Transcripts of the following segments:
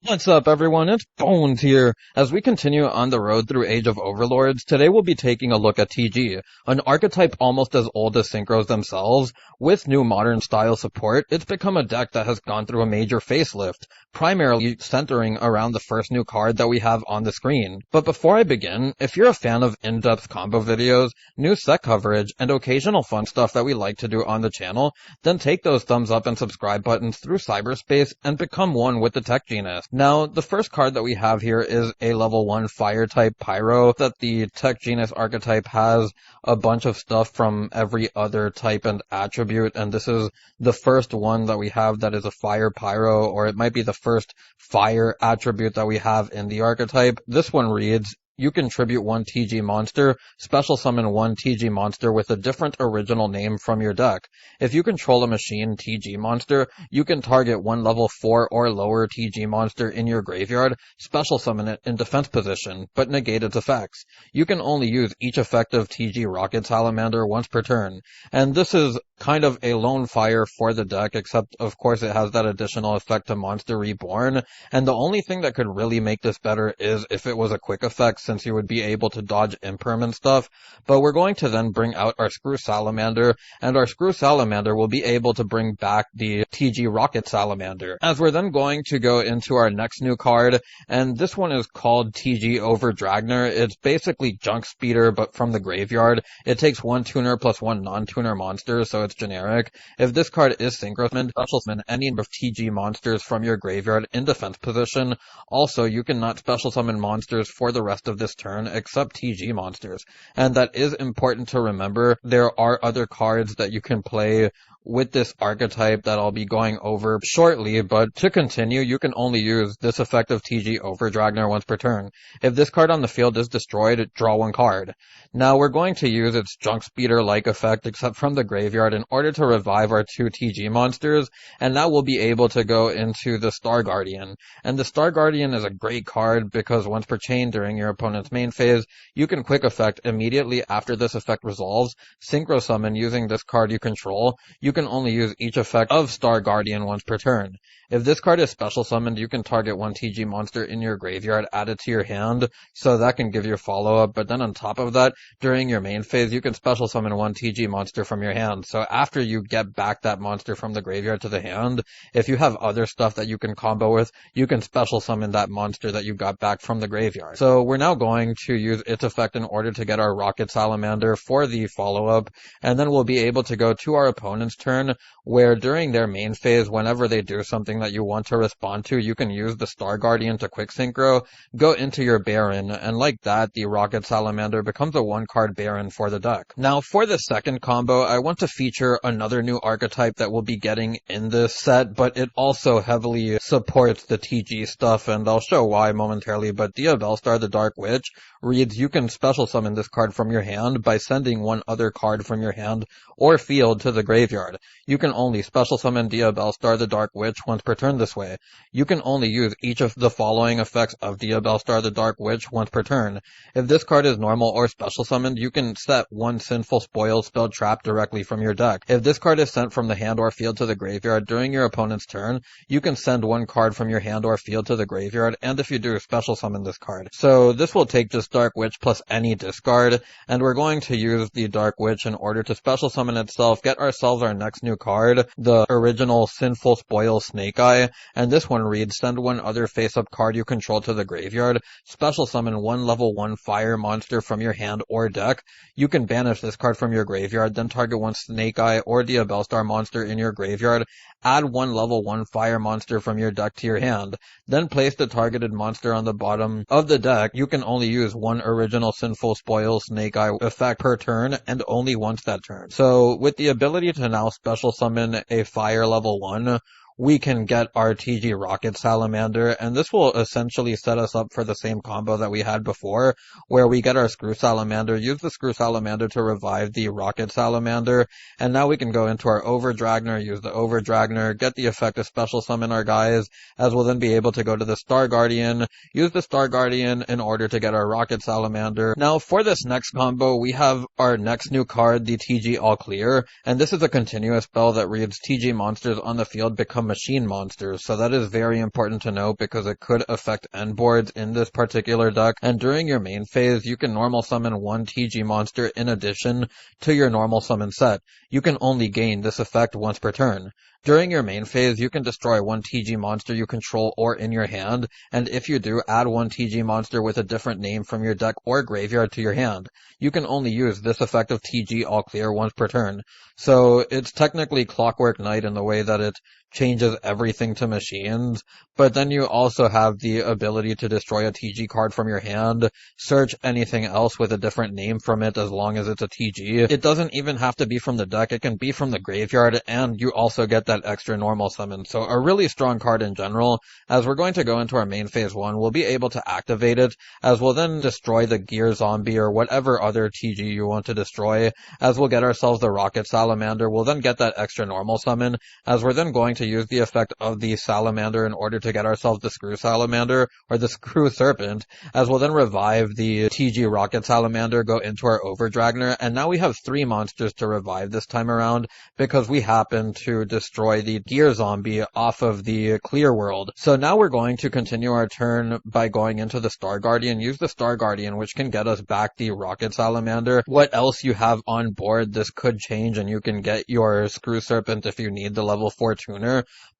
What's up, everyone? It's Bones here. As we continue on the road through Age of Overlords, today we'll be taking a look at TG, an archetype almost as old as Synchros themselves. With new modern style support, it's become a deck that has gone through a major facelift, primarily centering around the first new card that we have on the screen. But before I begin, if you're a fan of in-depth combo videos, new set coverage, and occasional fun stuff that we like to do on the channel, then take those thumbs up and subscribe buttons through cyberspace and become one with the Tech Genius. Now, the first card that we have here is a level 1 fire-type Pyro that the Tech Genius archetype has a bunch of stuff from every other type and attribute, and this is the first one that we have that is a fire Pyro, or it might be the first fire attribute that we have in the archetype. This one reads, you contribute one TG monster, special summon one TG monster with a different original name from your deck. If you control a machine TG monster, you can target one level 4 or lower TG monster in your graveyard, special summon it in defense position, but negate its effects. You can only use each effective TG Rocket Salamander once per turn, and this is kind of a lone fire for the deck, except of course it has that additional effect to Monster Reborn, and the only thing that could really make this better is if it was a quick effect, since you would be able to dodge impermanent stuff. But we're going to then bring out our Screw Salamander, and our Screw Salamander will be able to bring back the TG Rocket Salamander. As we're then going to go into our next new card, and this one is called TG Over Dragner. It's basically Junk Speeder, but from the graveyard. It takes one tuner plus one non-tuner monster, so it's generic. If this card is synchro summon, special summon any number of TG monsters from your graveyard in defense position. Also, you cannot special summon monsters for the rest of this turn except TG monsters. And that is important to remember. There are other cards that you can play with this archetype that I'll be going over shortly, but to continue, you can only use this effective TG Over Dragner once per turn. If this card on the field is destroyed, draw one card. Now we're going to use its Junk Speeder-like effect, except from the graveyard, in order to revive our two TG monsters, and now we'll be able to go into the Star Guardian. And the Star Guardian is a great card because once per chain during your opponent's main phase, you can quick effect immediately after this effect resolves, synchro summon using this card you control. You can only use each effect of Star Guardian once per turn. If this card is special summoned, you can target one TG monster in your graveyard, add it to your hand, so that can give you follow-up, but then on top of that, during your main phase, you can special summon one TG monster from your hand. So after you get back that monster from the graveyard to the hand, if you have other stuff that you can combo with, you can special summon that monster that you got back from the graveyard. So we're now going to use its effect in order to get our Rocket Salamander for the follow-up, and then we'll be able to go to our opponent's turn, where during their main phase, whenever they do something that you want to respond to, you can use the Star Guardian to quick synchro, go into your Baron, and like that, the Rocket Salamander becomes a one-card Baron for the deck. Now, for the second combo, I want to feature another new archetype that we'll be getting in this set, but it also heavily supports the TG stuff, and I'll show why momentarily, but Diabellestarr the Dark Witch reads, you can special summon this card from your hand by sending one other card from your hand or field to the graveyard. You can only special summon Diabellestarr the Dark Witch once per turn this way. You can only use each of the following effects of Diabellestarr the Dark Witch once per turn. If this card is normal or special summoned, you can set one Sinful Spoil spell trap directly from your deck. If this card is sent from the hand or field to the graveyard during your opponent's turn, you can send one card from your hand or field to the graveyard, and if you do, special summon this card. So this will take just Dark Witch plus any discard, and we're going to use the Dark Witch in order to special summon itself, get ourselves our next new card, the original Sinful Spoil Snake Eye, and this one reads, send one other face-up card you control to the graveyard, special summon one level 1 fire monster from your hand or deck. You can banish this card from your graveyard, then target one Snake Eye or Diabellestarr monster in your graveyard, add one level 1 fire monster from your deck to your hand, then place the targeted monster on the bottom of the deck. You can only use one original Sinful Spoil Snake Eye effect per turn, and only once that turn. So with the ability to now special summon a fire level 1, we can get our TG Rocket Salamander, and this will essentially set us up for the same combo that we had before, where we get our Screw Salamander, use the Screw Salamander to revive the Rocket Salamander, and now we can go into our Over Dragner, use the Over Dragner, get the effect of special summon our guys, as we'll then be able to go to the Star Guardian, use the Star Guardian in order to get our Rocket Salamander. Now for this next combo, we have our next new card, the TG All Clear, and this is a continuous spell that reads, TG monsters on the field become machine monsters, so that is very important to note because it could affect end boards in this particular deck. And during your main phase, you can normal summon one TG monster in addition to your normal summon set. You can only gain this effect once per turn. During your main phase, you can destroy one TG monster you control or in your hand, and if you do, add one TG monster with a different name from your deck or graveyard to your hand. You can only use this effect of TG all clear once per turn. So it's technically Clockwork Knight in the way that it changes everything to machines, but then you also have the ability to destroy a TG card from your hand, search anything else with a different name from it as long as it's a TG. It doesn't even have to be from the deck, it can be from the graveyard, and you also get that extra normal summon. So a really strong card in general. As we're going to go into our main phase 1, we'll be able to activate it, as we'll then destroy the Gear Zombie or whatever other TG you want to destroy, as we'll get ourselves the Rocket Salamander. We'll then get that extra normal summon, as we're then going to use the effect of the Salamander in order to get ourselves the Screw Salamander, or the Screw Serpent, as we'll then revive the TG Rocket Salamander, go into our Overdragner, and now we have 3 monsters to revive this time around, because we happen to destroy the Gear Zombie off of the Clear World. So now we're going to continue our turn by going into the Star Guardian, use the Star Guardian, which can get us back the Rocket Salamander. What else you have on board, this could change, and you can get your Screw Serpent if you need the level 4 tuner.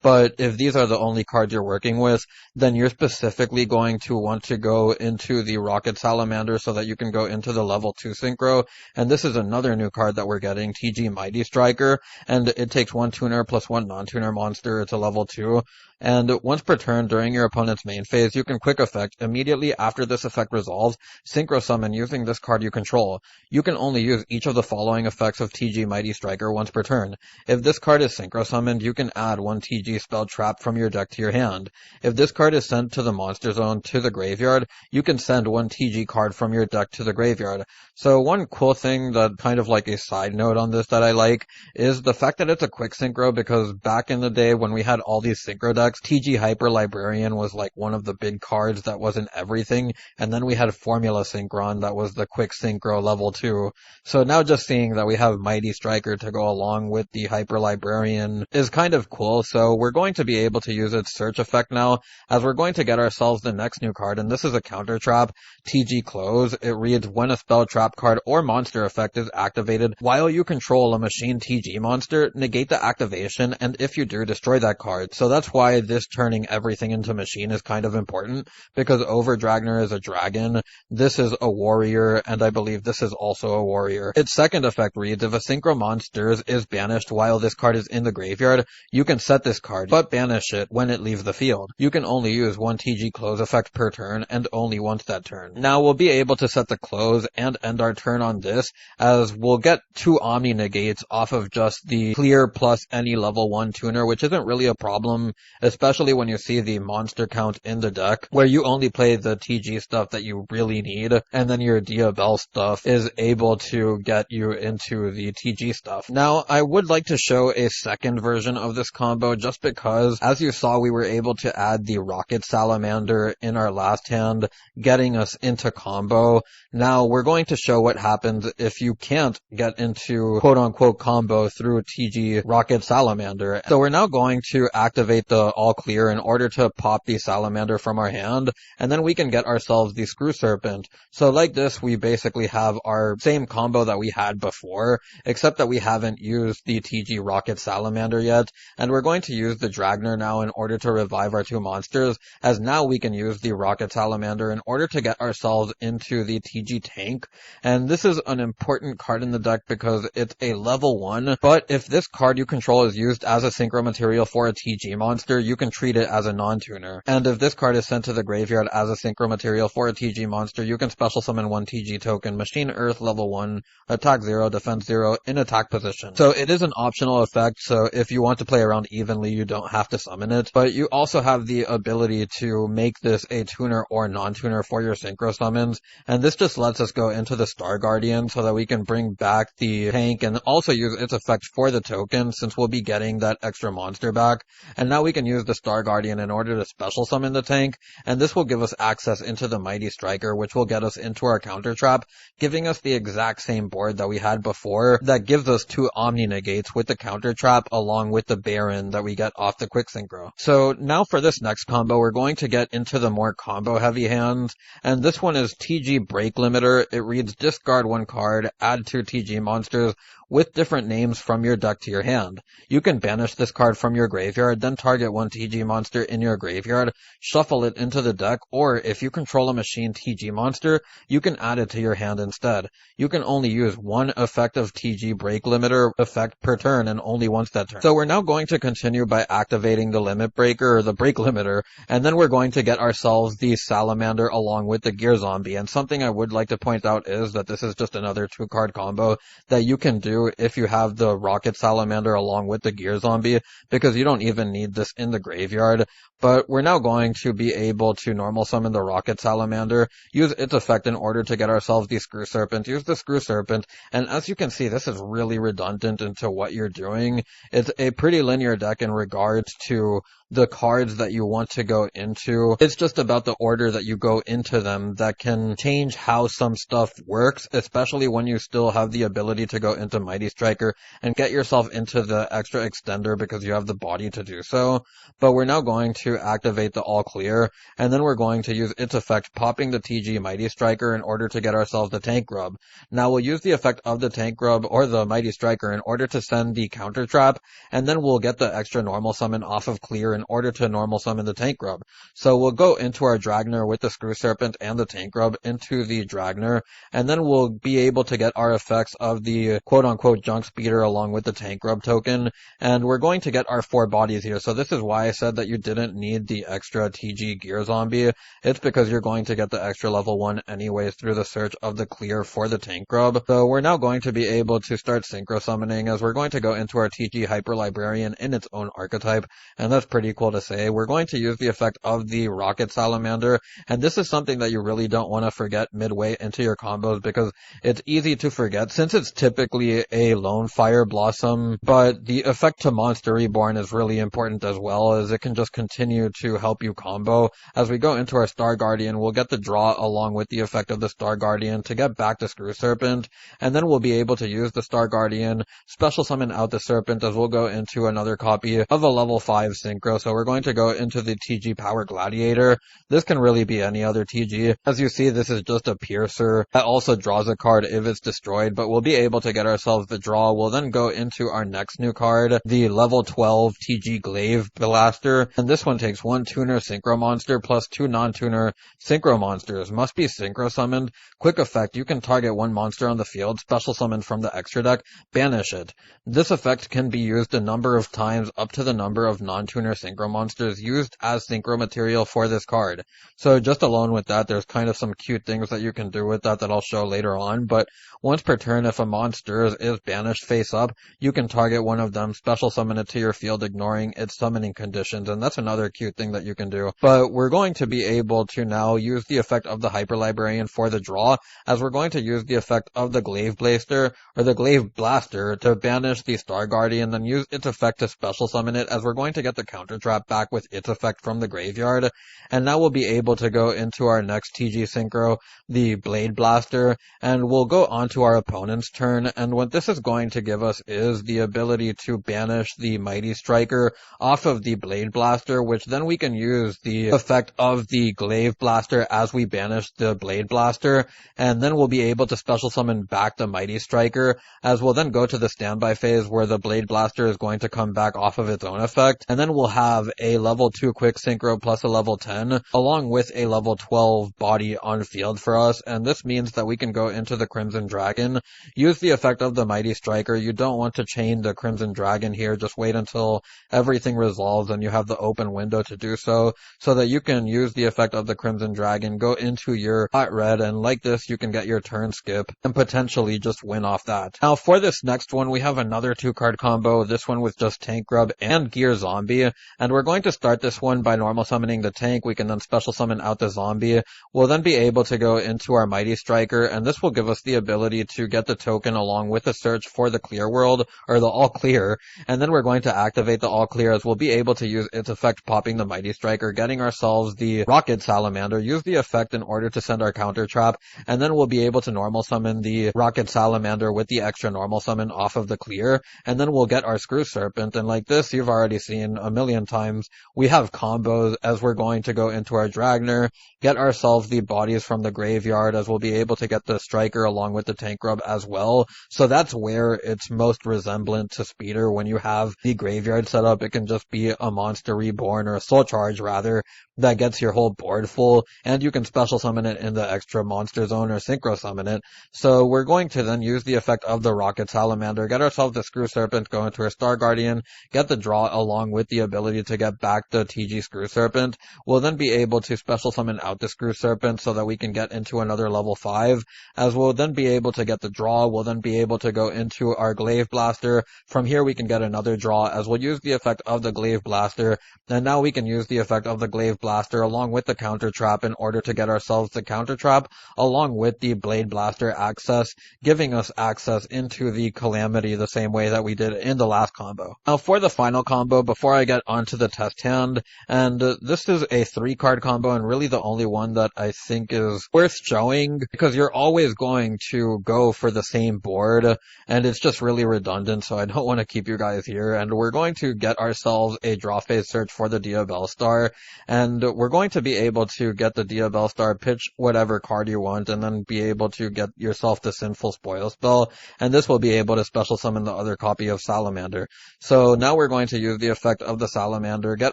But if these are the only cards you're working with, then you're specifically going to want to go into the Rocket Salamander so that you can go into the level 2 synchro. And this is another new card that we're getting, TG Mighty Striker, and it takes 1 tuner plus 1 non-tuner monster. It's a level 2. And once per turn during your opponent's main phase, you can quick effect immediately after this effect resolves, synchro summon using this card you control. You can only use each of the following effects of TG Mighty Striker once per turn. If this card is synchro summoned, you can add one TG spell trap from your deck to your hand. If this card is sent to the monster zone to the graveyard, you can send one TG card from your deck to the graveyard. So one cool thing that kind of like a side note on this that I like is the fact that it's a quick synchro, because back in the day when we had all these synchro decks, TG Hyper Librarian was like one of the big cards that wasn't everything, and then we had Formula Synchron that was the quick synchro level 2. So now just seeing that we have Mighty Striker to go along with the Hyper Librarian is kind of cool. So we're going to be able to use its search effect now, as we're going to get ourselves the next new card, and this is a counter trap, TG Close. It reads, when a spell trap card or monster effect is activated while you control a machine TG monster, negate the activation, and if you do, destroy that card. So that's why this turning everything into machine is kind of important, because Overdragner is a dragon, this is a warrior, and I believe this is also a warrior. Its second effect reads, if a synchro monster is banished while this card is in the graveyard, you can set this card, but banish it when it leaves the field. You can only use one TG Close effect per turn, and only once that turn. Now we'll be able to set the close and end our turn on this, as we'll get 2 Omni Negates off of just the clear plus any level 1 tuner, which isn't really a problem, especially when you see the monster count in the deck, where you only play the TG stuff that you really need, and then your Diabellestarr stuff is able to get you into the TG stuff. Now, I would like to show a second version of this combo, just because, as you saw, we were able to add the Rocket Salamander in our last hand, getting us into combo. Now, we're going to show what happens if you can't get into quote-unquote combo through TG Rocket Salamander. So we're now going to activate the all clear in order to pop the Salamander from our hand, and then we can get ourselves the Screw Serpent. So like this, we basically have our same combo that we had before, except that we haven't used the TG Rocket Salamander yet, and we're going to use the Dragner now in order to revive our 2 monsters, as now we can use the Rocket Salamander in order to get ourselves into the TG Tank. And this is an important card in the deck because it's a level 1, but if this card you control is used as a synchro material for a TG monster, you can treat it as a non-tuner. And if this card is sent to the graveyard as a synchro material for a TG monster, you can special summon 1 TG token, Machine Earth level 1, attack 0, defense 0, in attack position. So it is an optional effect, so if you want to play around evenly, you don't have to summon it, but you also have the ability to make this a tuner or non-tuner for your synchro summons, and this just lets us go into the Star Guardian so that we can bring back the tank and also use its effect for the token, since we'll be getting that extra monster back. And now we can use use the Star Guardian in order to special summon the tank, and this will give us access into the Mighty Striker, which will get us into our counter trap, giving us the exact same board that we had before that gives us 2 Omni Negates with the counter trap along with the Baron that we get off the quick synchro. So now for this next combo, we're going to get into the more combo heavy hands, and this one is TG Break Limiter. It reads discard 1 card, add 2 TG monsters with different names from your deck to your hand. You can banish this card from your graveyard, then target 1 TG monster in your graveyard, shuffle it into the deck, or if you control a machine TG monster, you can add it to your hand instead. You can only use 1 effective TG Break Limiter effect per turn and only once that turn. So we're now going to continue by activating the Limit Breaker, or the Break Limiter, and then we're going to get ourselves the Salamander along with the Gear Zombie. And something I would like to point out is that this is just another 2-card combo that you can do if you have the Rocket Salamander along with the Gear Zombie, because you don't even need this in the graveyard. But we're now going to be able to normal summon the Rocket Salamander, use its effect in order to get ourselves the Screw Serpent, use the Screw Serpent, and as you can see, this is really redundant into what you're doing. It's a pretty linear deck in regards to the cards that you want to go into. It's just about the order that you go into them that can change how some stuff works, especially when you still have the ability to go into Mighty Striker and get yourself into the extra extender because you have the body to do so. But we're now going to activate the All Clear, and then we're going to use its effect, popping the TG Mighty Striker in order to get ourselves the Tank Grub. Now we'll use the effect of the Tank Grub or the Mighty Striker in order to send the counter trap, and then we'll get the extra normal summon off of Clear in order to normal summon the Tank Grub. So we'll go into our Dragner with the Screw Serpent and the Tank Grub into the Dragner, and then we'll be able to get our effects of the quote-unquote Junk Speeder along with the Tank Grub token, and we're going to get our 4 bodies here. So this is why I said that you didn't need the extra TG Gear Zombie. It's because you're going to get the extra level 1 anyways through the search of the Clear for the Tank Grub. So we're now going to be able to start synchro summoning, as we're going to go into our TG Hyper Librarian in its own archetype, and that's pretty cool to say. We're going to use the effect of the Rocket Salamander, and this is something that you really don't want to forget midway into your combos because it's easy to forget since it's typically a lone Fire Blossom, but the effect to Monster Reborn is really important as well, as it can just continue to help you combo. As we go into our Star Guardian, we'll get the draw along with the effect of the Star Guardian to get back to Screw Serpent, and then we'll be able to use the Star Guardian, special summon out the Serpent, as we'll go into another copy of a level 5 synchro. So we're going to go into the TG Power Gladiator. This can really be any other TG. As you see, this is just a Piercer that also draws a card if it's destroyed, but we'll be able to get ourselves the draw. We'll then go into our next new card, the level 12 TG Glaive Blaster, and this one takes 1 Tuner Synchro Monster plus 2 non-tuner Synchro Monsters. Must be synchro summoned. Quick effect, you can target 1 monster on the field, special summon from the extra deck, banish it. This effect can be used a number of times up to the number of non-tuner Synchro Monsters used as synchro material for this card. So just alone with that, there's kind of some cute things that you can do with that I'll show later on, but once per turn, if a monster is banished face up, you can target one of them, special summon it to your field, ignoring its summoning conditions, and that's another cute thing that you can do. But we're going to be able to now use the effect of the Hyper Librarian for the draw, as we're going to use the effect of the Glaive Blaster, or the Glaive Blaster, to banish the Star Guardian, then use its effect to special summon it, as we're going to get the counter trap back with its effect from the graveyard. And now we'll be able to go into our next TG Synchro, the Blade Blaster, and we'll go on to our opponent's turn, and what this is going to give us is the ability to banish the Mighty Striker off of the Blade Blaster, which then we can use the effect of the Glaive Blaster as we banish the Blade Blaster, and then we'll be able to special summon back the Mighty Striker, as we'll then go to the standby phase where the Blade Blaster is going to come back off of its own effect, and then we'll have a level 2 quick synchro plus a level 10, along with a level 12 body on field for us, and this means that we can go into the Crimson Dragon, use the effect of the Mighty Striker. You don't want to chain the Crimson Dragon here, just wait until everything resolves and you have the open window to do so, so that you can use the effect of the Crimson Dragon, go into your hot red, and like this you can get your turn skip and potentially just win off that. Now for this next one, we have another 2-card combo, this one with just Tank Grub and Gear Zombie, And we're going to start this one by normal summoning the tank. We can then special summon out the zombie. We'll then be able to go into our Mighty Striker, and this will give us the ability to get the token along with the search for the clear world, or the all clear. And then we're going to activate the all clear, as we'll be able to use its effect popping the Mighty Striker, getting ourselves the Rocket Salamander, use the effect in order to send our counter trap, and then we'll be able to normal summon the Rocket Salamander with the extra normal summon off of the clear, and then we'll get our Screw Serpent. And like this, you've already seen a million times, we have combos as we're going to go into our Dragner, get ourselves the bodies from the graveyard, as we'll be able to get the Striker along with the Tank Grub as well. So that's where it's most resemblant to Speeder. When you have the graveyard set up, it can just be a Monster Reborn, or a Soul Charge rather, that gets your whole board full, and you can special summon it in the extra monster zone or synchro summon it. So we're going to then use the effect of the Rocket Salamander, get ourselves the Screw Serpent, go into our Star Guardian, get the draw along with the ability to get back the TG Screw Serpent. We'll then be able to special summon out the Screw Serpent so that we can get into another level 5, as we'll then be able to get the draw. We'll then be able to go into our Glaive Blaster. From here we can get another draw, as we'll use the effect of the Glaive Blaster, and now we can use the effect of the Glaive Blaster along with the Counter Trap in order to get ourselves the Counter Trap along with the Blade Blaster access, giving us access into the Calamity the same way that we did in the last combo. Now for the final combo, before I get onto the test hand, and this is a 3-card combo, and really the only one that I think is worth showing, because you're always going to go for the same board, and it's just really redundant, so I don't want to keep you guys here. And we're going to get ourselves a draw phase search for the Diabellestarr, and we're going to be able to get the Diabellestarr, pitch whatever card you want, and then be able to get yourself the Sinful Spoil spell, and this will be able to special summon the other copy of Salamander. So now we're going to use the effect of the Salamander, get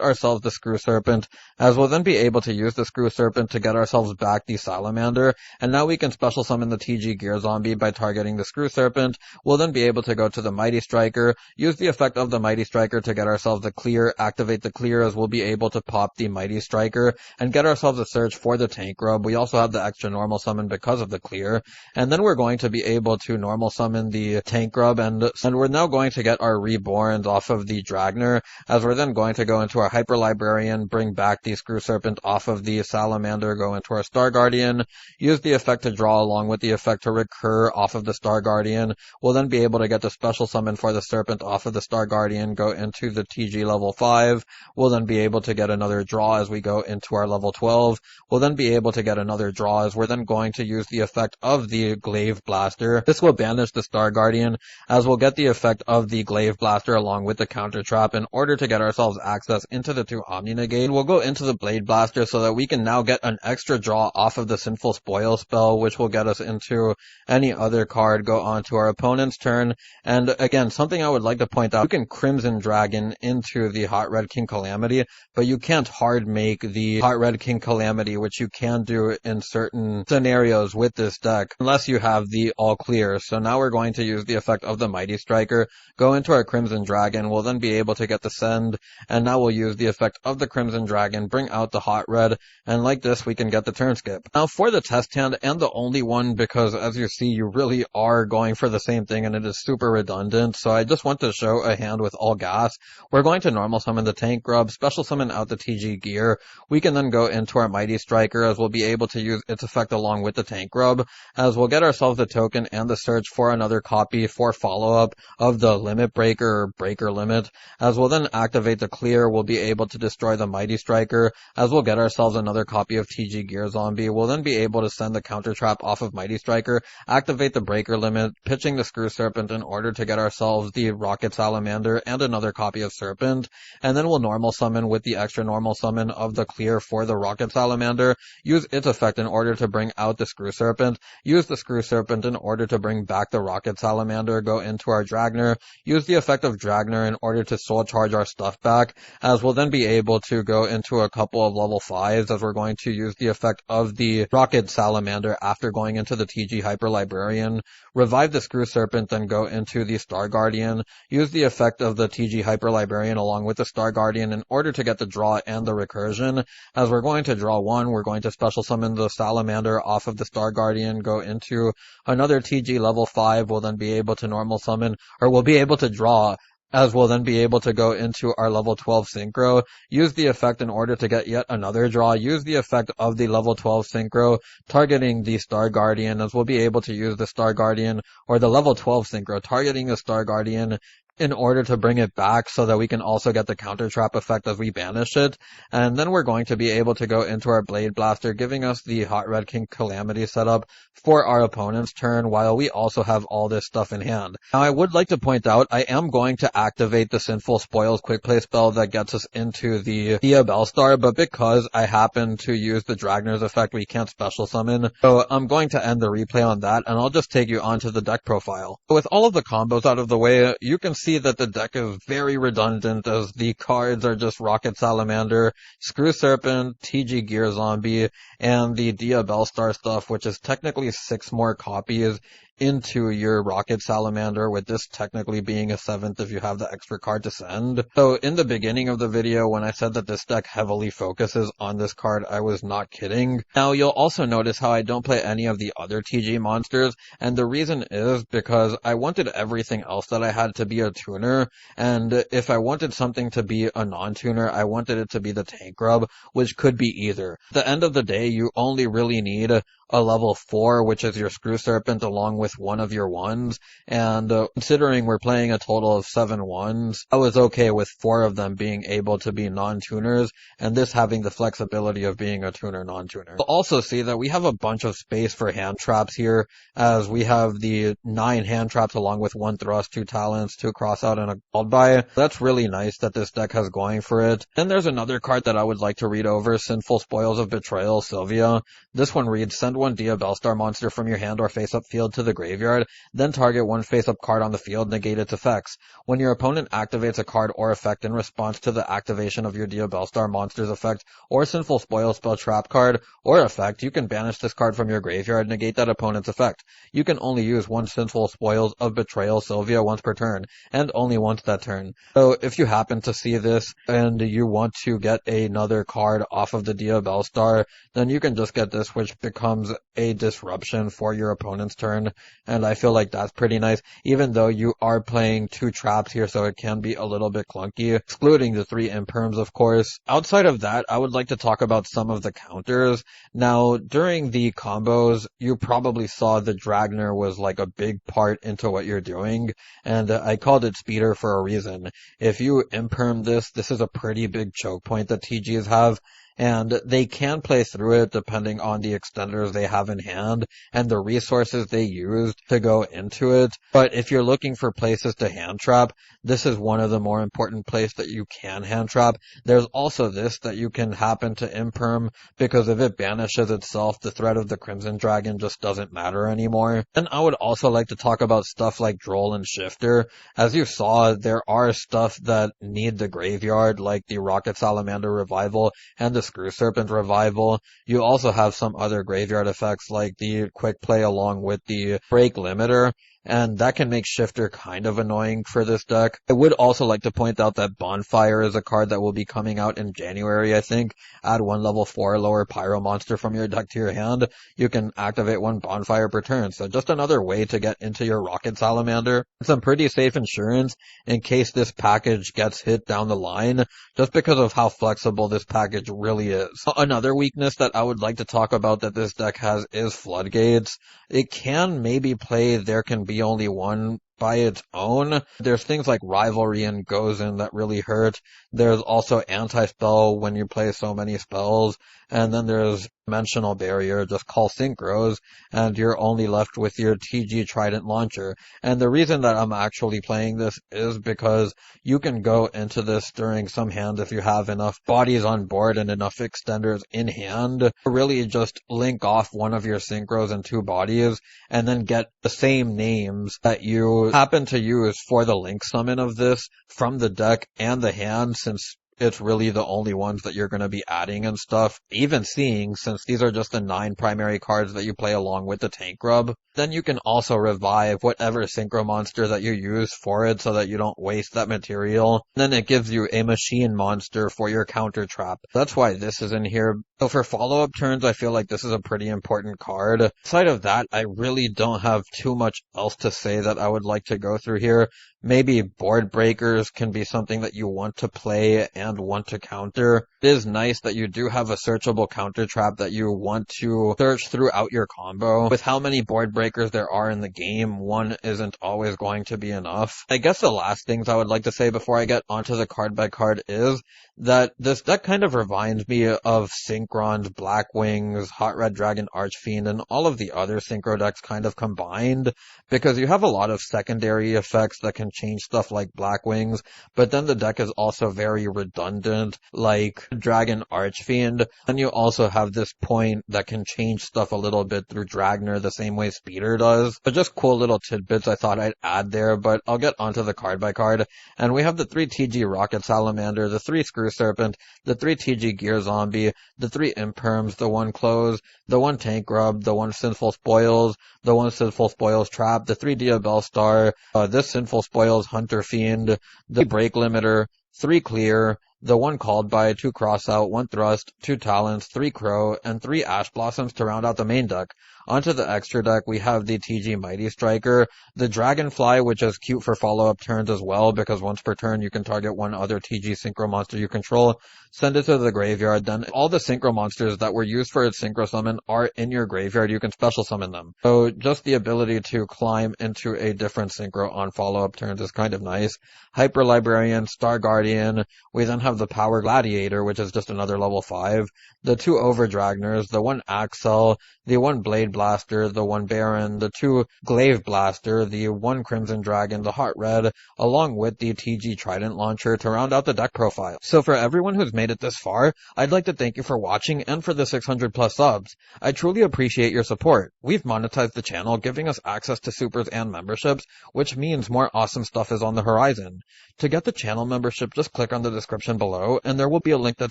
ourselves the Screw Serpent, as we'll then be able to use the Screw Serpent to get ourselves back the Salamander, and now we can special summon the TG Gear Zombie by targeting the Screw Serpent. We'll then be able to go to the Mighty Striker, use the effect of the Mighty Striker to get ourselves the clear, activate the clear, as we'll be able to pop the Mighty Striker and get ourselves a search for the Tank Grub. We also have the extra normal summon because of the clear, and then we're going to be able to normal summon the Tank Grub, and we're now going to get our Reborns off of the Dragner, as we're then going to go into our Hyper Librarian, bring back the Screw Serpent off of the Salamander, go into our Star Guardian, use the effect to draw along with the effect to recur off of the Star Guardian. We'll then be able to get the special summon for the Serpent off of the Star Guardian, go into the TG level 5. We'll then be able to get another draw as we go into our level 12. We'll then be able to get another draw, as we're then going to use the effect of the Glaive Blaster. This will banish the Star Guardian, as we'll get the effect of the Glaive Blaster along with the Counter Trap in order to get ourselves access into the 2 Omni Negate. We'll go into the Blade Blaster so that we can now get an extra draw off of the Sinful Spoil spell, which will get us into any other card, go on to our opponent's turn. And again, something I would like to point out, you can Crimson Dragon into the Hot Red King Calamity, but you can't hard make the Hot Red King Calamity, which you can do in certain scenarios with this deck, unless you have the all clear. So now we're going to use the effect of the Mighty Striker, go into our Crimson Dragon, we'll then be able to get the Send, and now we'll use the effect of the Crimson Dragon, bring out the Hot Red, and like this we can get the turn skip. Now for the test hand, and the only one, because as you see, you really are going for the same thing and it is super redundant, so I just want to show a hand with all gas. We're going to normal summon the Tank Grub, special summon out the TG Gear. We can then go into our Mighty Striker, as we'll be able to use its effect along with the Tank Grub, as we'll get ourselves the token and the search for another copy for follow-up of the Limit Breaker, or Breaker Limit, as we'll then activate the clear. We'll be able to destroy the Mighty Striker, as we'll get ourselves another copy of TG Gear Zombie. We'll then be able to send the Counter Trap off of Mighty Striker, activate the Breaker Limit, pitching the Screw Serpent in order to get ourselves the Rocket Salamander and another copy of Serpent, and then we'll normal summon with the extra normal summon of the clear for the Rocket Salamander, use its effect in order to bring out the Screw Serpent, use the Screw Serpent in order to bring back the Rocket Salamander, go into our Dragner, use the effect of Dragner in order to Soul Charge our stuff back, as we'll then be able to go into a couple of level 5s, as we're going to use the effect of the Rocket Salamander after going into the TG Hyper Librarian, revive the Screw Serpent, then go into the Star Guardian, use the effect of the TG Hyper Librarian along with the Star Guardian in order to get the draw and the recursion. As we're going to draw 1, we're going to special summon the Salamander off of the Star Guardian, go into another TG level 5, we'll then be able to normal summon, or we'll be able to draw as we'll then be able to go into our level 12 synchro, use the effect in order to get yet another draw, use the effect of the level 12 synchro, targeting the Star Guardian, as we'll be able to use the Star Guardian, or the level 12 synchro, targeting the Star Guardian in order to bring it back so that we can also get the counter trap effect as we banish it. And then we're going to be able to go into our Blade Blaster, giving us the Hot Red King Calamity setup for our opponent's turn, while we also have all this stuff in hand. Now, I would like to point out, I am going to activate the Sinful Spoils quick play spell that gets us into the Diabellestarr, but because I happen to use the Dragner's effect, we can't special summon. So I'm going to end the replay on that, and I'll just take you onto the deck profile. With all of the combos out of the way, you can see that the deck is very redundant, as the cards are just Rocket Salamander, Screw Serpent, TG Gear Zombie, and the Diabellestarr stuff, which is technically 6 more copies into your Rocket Salamander, with this technically being a 7th if you have the extra card to send. So in the beginning of the video, when I said that this deck heavily focuses on this card, I was not kidding. Now, you'll also notice how I don't play any of the other TG monsters, and the reason is because I wanted everything else that I had to be a tuner, and if I wanted something to be a non-tuner, I wanted it to be the Tank Grub, which could be either. At the end of the day, you only really need a level 4, which is your Screw Serpent, along with one of your 1s, and considering we're playing a total of 7 1s, I was okay with 4 of them being able to be non-tuners, and this having the flexibility of being a tuner non-tuner. You'll also see that we have a bunch of space for hand traps here, as we have the 9 hand traps along with 1 thrust, 2 talents, 2 crossout, and a called by. That's really nice that this deck has going for it. Then there's another card that I would like to read over, Sinful Spoils of Betrayal, Sylvia. This one reads, send one Diabellestarr monster from your hand or face-up field to the graveyard, then target one face-up card on the field, negate its effects. When your opponent activates a card or effect in response to the activation of your Diabellestarr monster's effect or Sinful Spoil spell trap card or effect, you can banish this card from your graveyard, negate that opponent's effect. You can only use one Sinful Spoils of Betrayal, Sylvia, once per turn, and only once that turn. So if you happen to see this and you want to get another card off of the Diabellestarr, then you can just get this, which becomes a disruption for your opponent's turn, and I feel like that's pretty nice, even though you are playing 2 traps here, so it can be a little bit clunky, excluding the 3 imperms, of course. Outside of that, I would like to talk about some of the counters. Now, during the combos, you probably saw the Dragner was like a big part into what you're doing, and I called it Speeder for a reason. If you imperm this, this is a pretty big choke point that TGs have, and they can play through it depending on the extenders they have in hand and the resources they used to go into it. But if you're looking for places to hand trap, this is one of the more important places that you can hand trap. There's also this that you can happen to imperm, because if it banishes itself, the threat of the Crimson Dragon just doesn't matter anymore. And I would also like to talk about stuff like Droll and Shifter. As you saw, there are stuff that need the graveyard, like the Rocket Salamander Revival and the Screw Serpent Revival. You also have some other graveyard effects like the Quick Play along with the Break Limiter, and that can make Shifter kind of annoying for this deck. I would also like to point out that Bonfire is a card that will be coming out in January, I think. Add 1 level 4 lower Pyro monster from your deck to your hand. You can activate 1 Bonfire per turn, so just another way to get into your Rocket Salamander. Some pretty safe insurance in case this package gets hit down the line, just because of how flexible this package really is. Another weakness that I would like to talk about that this deck has is Floodgates. It can maybe play There Can Be Only One by its own. There's things like Rivalry and Gozen that really hurt. There's also Anti-Spell when you play so many spells. And then there's Dimensional Barrier, just call Synchros, and you're only left with your TG Trident Launcher. And the reason that I'm actually playing this is because you can go into this during some hand if you have enough bodies on board and enough extenders in hand to really just link off one of your Synchros and 2 bodies, and then get the same names that you happen to use for the link summon of this from the deck and the hand, since it's really the only ones that you're going to be adding and stuff. Even seeing, since these are just the 9 primary cards that you play along with the Tank Grub, then you can also revive whatever Synchro monster that you use for it so that you don't waste that material. Then it gives you a machine monster for your counter trap. That's why this is in here. So for follow-up turns, I feel like this is a pretty important card. Aside of that, I really don't have too much else to say that I would like to go through here. maybe board breakers can be something that you want to play and want to counter. It is nice that you do have a searchable counter trap that you want to search throughout your combo. With how many board breakers there are in the game, one isn't always going to be enough. I guess the last things I would like to say before I get onto the card by card is that this deck kind of reminds me of Synchron's Blackwings, Hot Red Dragon Archfiend, and all of the other Synchro decks kind of combined, because you have a lot of secondary effects that can change stuff like Blackwings, but then the deck is also very redundant, like Dragon Archfiend, and you also have this point that can change stuff a little bit through Dragner the same way Speeder does. But just cool little tidbits I thought I'd add there, but I'll get onto the card by card. And we have the 3 TG Rocket Salamander, the 3 Screw Serpent, the 3 TG Gear Zombie, the 3 Imperms, the 1 Close, the 1 Tank Grub, the 1 Sinful Spoils, the 1 Sinful Spoils Trap, the 3 Diabellestarr, this Sinful Spoils Hunter Fiend, the Break Limiter, 3 Clear, the 1 Called By, 2 Crossout, 1 Thrust, 2 Talents, 3 Crow, and 3 Ash Blossoms to round out the main deck. Onto the extra deck, we have the TG Mighty Striker, the Dragonfly, which is cute for follow-up turns as well, because once per turn you can target one other TG Synchro monster you control, send it to the graveyard, then all the Synchro monsters that were used for its Synchro Summon are in your graveyard, you can special summon them. So just the ability to climb into a different Synchro on follow-up turns is kind of nice. Hyper Librarian, Star Guardian, we then have the Power Gladiator, which is just another level 5, the 2 Overdragners, the 1 Axel, the 1 Blade Blaster, the 1 Baron, the 2 Glaive Blaster, the 1 Crimson Dragon, the Heart Red, along with the TG Trident Launcher to round out the deck profile. So for everyone who's made it this far, I'd like to thank you for watching and for the 600 plus subs. I truly appreciate your support. We've monetized the channel, giving us access to supers and memberships, which means more awesome stuff is on the horizon. To get the channel membership, just click on the description below, and there will be a link that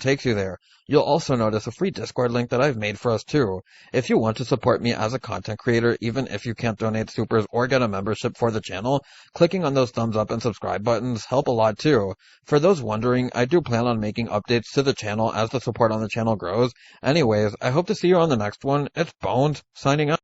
takes you there. You'll also notice a free Discord link that I've made for us too. If you want to support me as a content creator, even if you can't donate supers or get a membership for the channel, clicking on those thumbs up and subscribe buttons help a lot too. For those wondering, I do plan on making updates to the channel as the support on the channel grows. Anyways, I hope to see you on the next one. It's Bones, signing out.